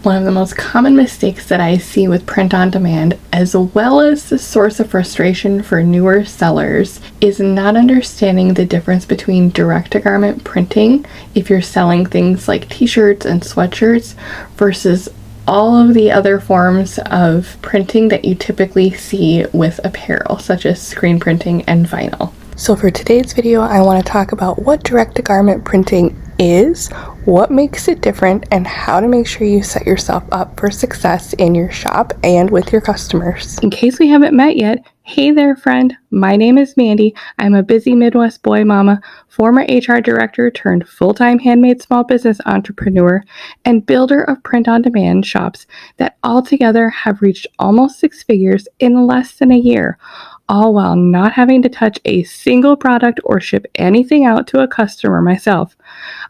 One of the most common mistakes that I see with print on demand, as well as the source of frustration for newer sellers, is not understanding the difference between direct-to-garment printing, if you're selling things like t-shirts and sweatshirts, versus all of the other forms of printing that you typically see with apparel, such as screen printing and vinyl. So for today's video, I want to talk about what direct-to-garment printing is, what makes it different, and how to make sure you set yourself up for success in your shop and with your customers. In case we haven't met yet, hey there friend, my name is Mandy. I'm a busy Midwest boy mama, former HR director turned full-time handmade small business entrepreneur, and builder of print-on-demand shops that altogether have reached almost 6 figures in less than a year, all while not having to touch a single product or ship anything out to a customer myself.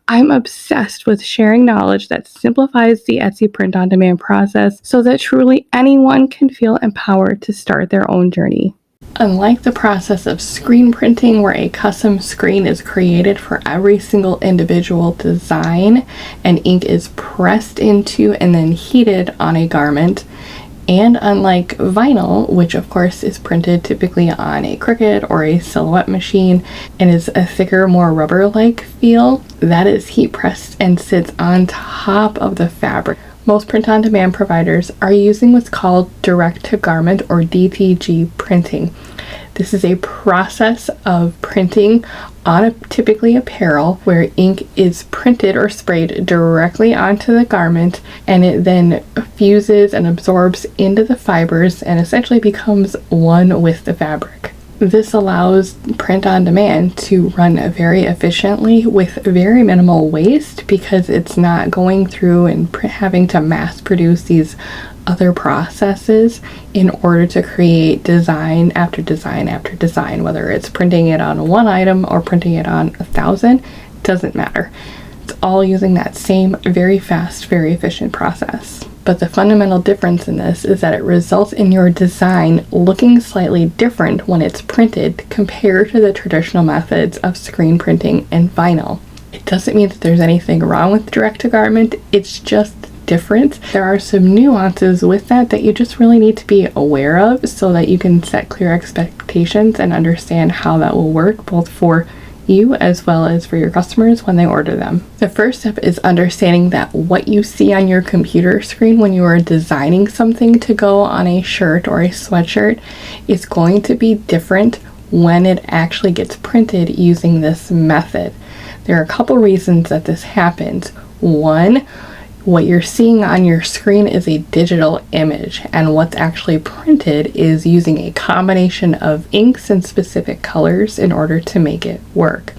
I'm obsessed with sharing knowledge that simplifies the Etsy print-on-demand process so that truly anyone can feel empowered to start their own journey. Unlike the process of screen printing, where a custom screen is created for every single individual design and ink is pressed into and then heated on a garment, and unlike vinyl, which of course is printed typically on a Cricut or a Silhouette machine and is a thicker, more rubber-like feel, that is heat pressed and sits on top of the fabric. Most print-on-demand providers are using what's called direct-to-garment or DTG printing. This is a process of printing on typically apparel where ink is printed or sprayed directly onto the garment, and it then fuses and absorbs into the fibers and essentially becomes one with the fabric. This allows print on demand to run very efficiently with very minimal waste because it's not going through and having to mass produce these other processes in order to create design after design after design. Whether it's printing it on one item or printing it on 1,000, doesn't matter. It's all using that same very fast, very efficient process. But the fundamental difference in this is that it results in your design looking slightly different when it's printed compared to the traditional methods of screen printing and vinyl. It doesn't mean that there's anything wrong with direct-to-garment, it's just different. There are some nuances with that you just really need to be aware of so that you can set clear expectations and understand how that will work both for you as well as for your customers when they order them. The first step is understanding that what you see on your computer screen when you are designing something to go on a shirt or a sweatshirt is going to be different when it actually gets printed using this method. There are a couple reasons that this happens. One, what you're seeing on your screen is a digital image, and what's actually printed is using a combination of inks and specific colors in order to make it work.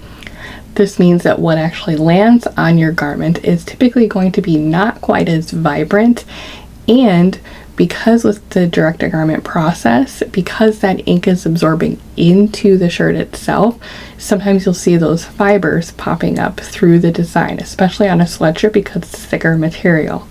This means that what actually lands on your garment is typically going to be not quite as vibrant, and because with the direct-to-garment process, because that ink is absorbing into the shirt itself, sometimes you'll see those fibers popping up through the design, especially on a sweatshirt because it's thicker material.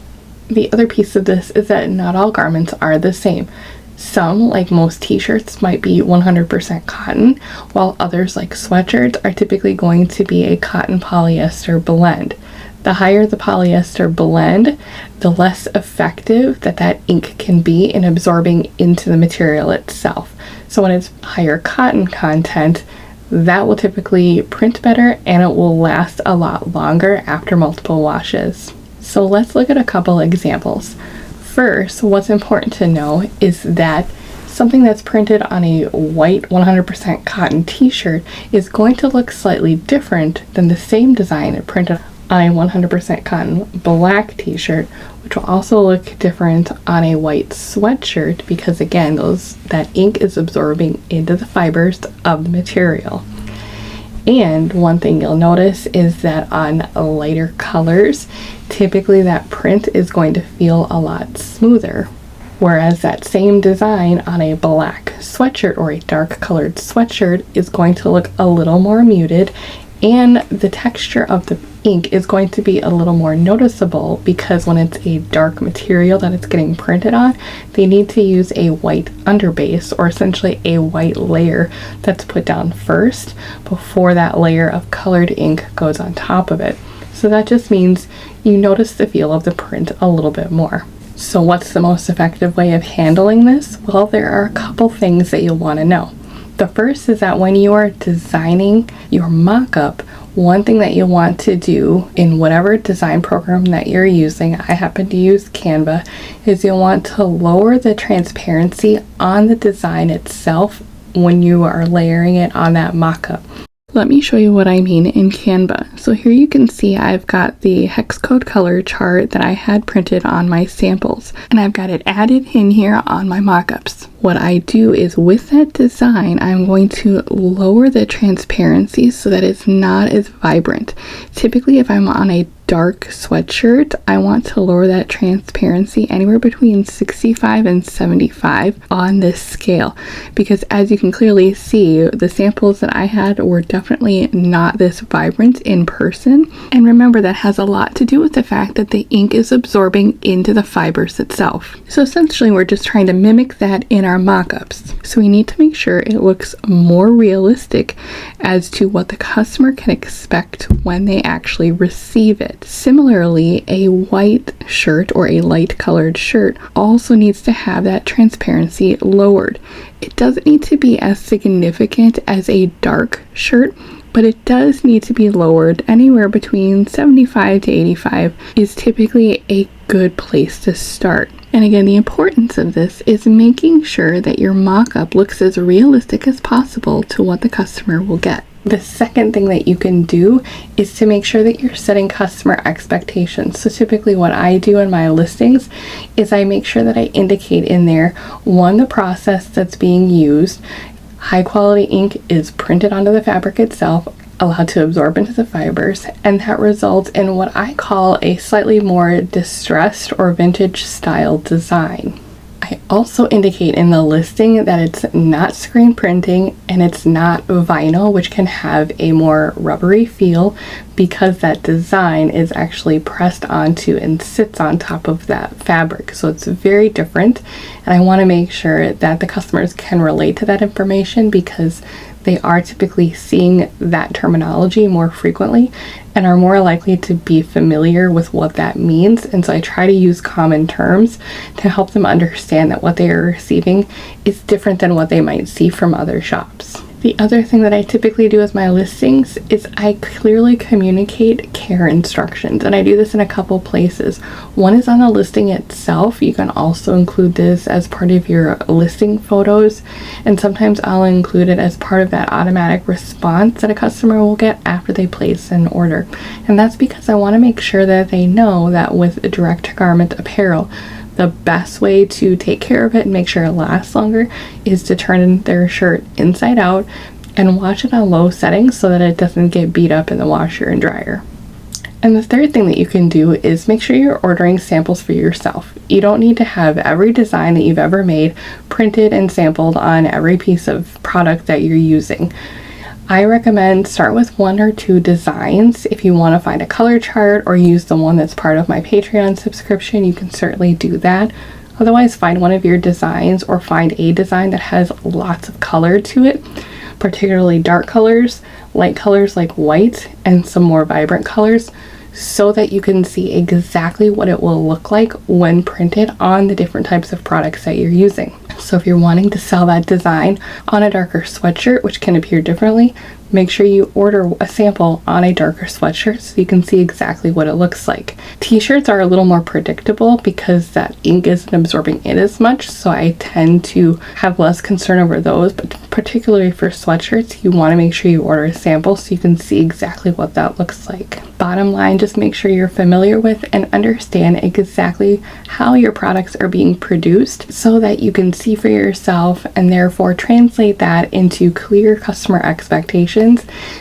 The other piece of this is that not all garments are the same. Some, like most t-shirts, might be 100% cotton, while others, like sweatshirts, are typically going to be a cotton polyester blend. The higher the polyester blend, the less effective that ink can be in absorbing into the material itself. So when it's higher cotton content, that will typically print better and it will last a lot longer after multiple washes. So let's look at a couple examples. First, what's important to know is that something that's printed on a white 100% cotton t-shirt is going to look slightly different than the same design printed on a 100% cotton black t-shirt, which will also look different on a white sweatshirt because again that ink is absorbing into the fibers of the material. And one thing you'll notice is that on lighter colors, typically that print is going to feel a lot smoother, whereas that same design on a black sweatshirt or a dark colored sweatshirt is going to look a little more muted, and the texture of the ink is going to be a little more noticeable because when it's a dark material that it's getting printed on, they need to use a white underbase, or essentially a white layer that's put down first before that layer of colored ink goes on top of it. So that just means you notice the feel of the print a little bit more. So what's the most effective way of handling this? Well, there are a couple things that you'll want to know. The first is that when you are designing your mock-up, one thing that you'll want to do in whatever design program that you're using, I happen to use Canva, is you'll want to lower the transparency on the design itself when you are layering it on that mock-up. Let me show you what I mean in Canva. So here you can see I've got the hex code color chart that I had printed on my samples, and I've got it added in here on my mockups. What I do is with that design, I'm going to lower the transparency so that it's not as vibrant. Typically, if I'm on a dark sweatshirt, I want to lower that transparency anywhere between 65 and 75 on this scale, because as you can clearly see, the samples that I had were definitely not this vibrant in person. And remember, that has a lot to do with the fact that the ink is absorbing into the fibers itself. So essentially, we're just trying to mimic that in our mock-ups. So we need to make sure it looks more realistic as to what the customer can expect when they actually receive it. Similarly, a white shirt or a light colored shirt also needs to have that transparency lowered. It doesn't need to be as significant as a dark shirt, but it does need to be lowered. Anywhere between 75 to 85 is typically a good place to start. And again, the importance of this is making sure that your mock-up looks as realistic as possible to what the customer will get. The second thing that you can do is to make sure that you're setting customer expectations. So typically what I do in my listings is I make sure that I indicate in there, one, the process that's being used. High quality ink is printed onto the fabric itself, allowed to absorb into the fibers, and that results in what I call a slightly more distressed or vintage style design. I also indicate in the listing that it's not screen printing and it's not vinyl, which can have a more rubbery feel because that design is actually pressed onto and sits on top of that fabric. So it's very different, and I want to make sure that the customers can relate to that information because they are typically seeing that terminology more frequently and are more likely to be familiar with what that means. And so I try to use common terms to help them understand that what they are receiving is different than what they might see from other shops. The other thing that I typically do with my listings is I clearly communicate care instructions, and I do this in a couple places. One is on the listing itself. You can also include this as part of your listing photos, and sometimes I'll include it as part of that automatic response that a customer will get after they place an order. And that's because I want to make sure that they know that with direct-to-garment apparel, the best way to take care of it and make sure it lasts longer is to turn their shirt inside out and wash it on low settings so that it doesn't get beat up in the washer and dryer. And the third thing that you can do is make sure you're ordering samples for yourself. You don't need to have every design that you've ever made printed and sampled on every piece of product that you're using. I recommend start with 1 or 2 designs. If you want to find a color chart or use the one that's part of my Patreon subscription, you can certainly do that. Otherwise, find one of your designs or find a design that has lots of color to it, particularly dark colors, light colors like white, and some more vibrant colors, so that you can see exactly what it will look like when printed on the different types of products that you're using. So if you're wanting to sell that design on a darker sweatshirt, which can appear differently, make sure you order a sample on a darker sweatshirt so you can see exactly what it looks like. T-shirts are a little more predictable because that ink isn't absorbing it as much, so I tend to have less concern over those, but particularly for sweatshirts, you want to make sure you order a sample so you can see exactly what that looks like. Bottom line, just make sure you're familiar with and understand exactly how your products are being produced so that you can see for yourself and therefore translate that into clear customer expectations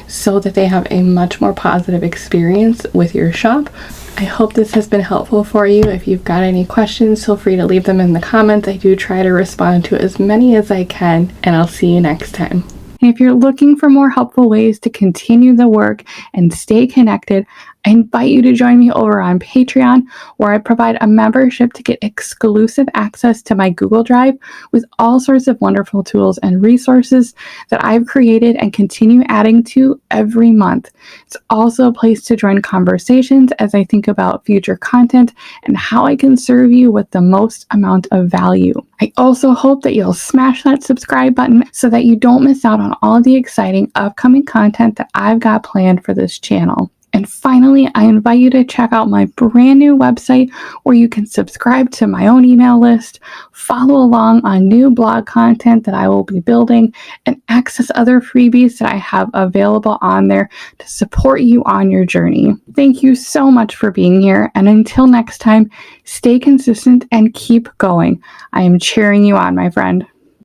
so that they have a much more positive experience with your shop. I hope this has been helpful for you. If you've got any questions, feel free to leave them in the comments. I do try to respond to as many as I can, and I'll see you next time. And if you're looking for more helpful ways to continue the work and stay connected, I invite you to join me over on Patreon, where I provide a membership to get exclusive access to my Google Drive with all sorts of wonderful tools and resources that I've created and continue adding to every month. It's also a place to join conversations as I think about future content and how I can serve you with the most amount of value. I also hope that you'll smash that subscribe button so that you don't miss out on all of the exciting upcoming content that I've got planned for this channel. And finally, I invite you to check out my brand new website where you can subscribe to my own email list, follow along on new blog content that I will be building, and access other freebies that I have available on there to support you on your journey. Thank you so much for being here, and until next time, stay consistent and keep going. I am cheering you on, my friend.